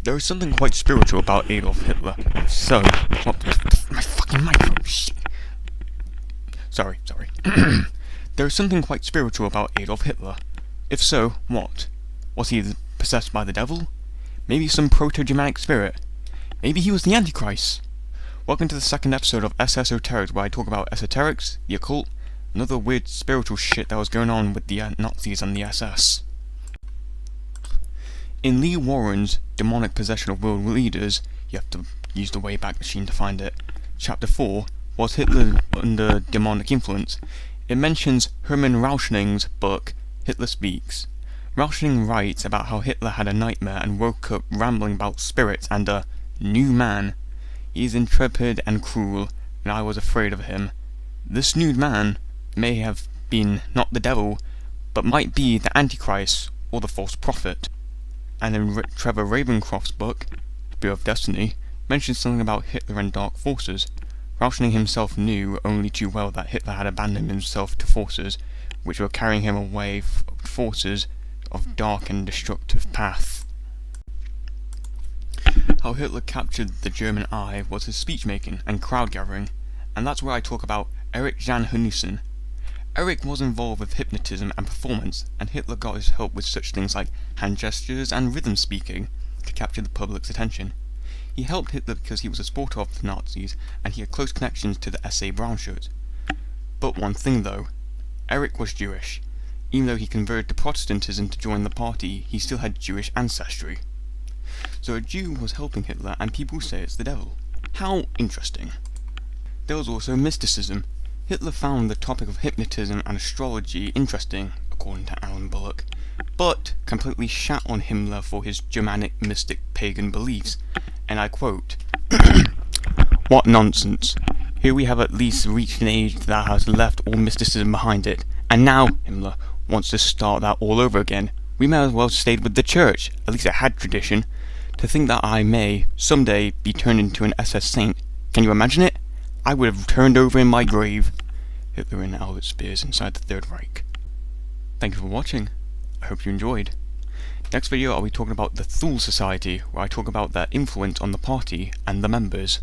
There is something quite spiritual about Adolf Hitler. So, what? My fucking microphone. Shit. Sorry. There is something quite spiritual about Adolf Hitler. If so, what? Was he possessed by the devil? Maybe some proto-Germanic spirit? Maybe he was the Antichrist? Welcome to the second episode of SSoterics, where I talk about esoterics, the occult, and other weird spiritual shit that was going on with the Nazis and the SS. In Lee Warren's Demonic Possession of World Leaders, you have to use the Wayback Machine to find it, Chapter 4, Was Hitler Under Demonic Influence? It mentions Hermann Rauschening's book, Hitler Speaks. Rauschening writes about how Hitler had a nightmare and woke up rambling about spirits and a new man. He is intrepid and cruel, and I was afraid of him. This new man may have been not the devil, but might be the Antichrist or the false prophet. And in Trevor Ravencroft's book, Spear of Destiny, mentions something about Hitler and dark forces. Rauschening himself knew only too well that Hitler had abandoned himself to forces which were carrying him away, forces of dark and destructive path. How Hitler captured the German eye was his speech-making and crowd-gathering, and that's where I talk about Erich Jan Hanussen. Erich was involved with hypnotism and performance, and Hitler got his help with such things like hand gestures and rhythm speaking to capture the public's attention. He helped Hitler because he was a supporter of the Nazis, and he had close connections to the SA Brown Shirts. But one thing though, Erich was Jewish. Even though he converted to Protestantism to join the party, he still had Jewish ancestry. So a Jew was helping Hitler, and people say it's the devil. How interesting. There was also mysticism. Hitler found the topic of hypnotism and astrology interesting, according to Alan Bullock, but completely shat on Himmler for his Germanic mystic pagan beliefs, and I quote, "What nonsense. Here we have at least reached an age that has left all mysticism behind it, and now Himmler wants to start that all over again. We may as well have stayed with the church, at least it had tradition. To think that I may, someday, be turned into an SS saint, can you imagine it? I would have turned over in my grave." Hitler and Albert Speers inside the Third Reich. Thank you for watching. I hope you enjoyed. Next video I'll be talking about the Thule Society, where I talk about their influence on the party and the members.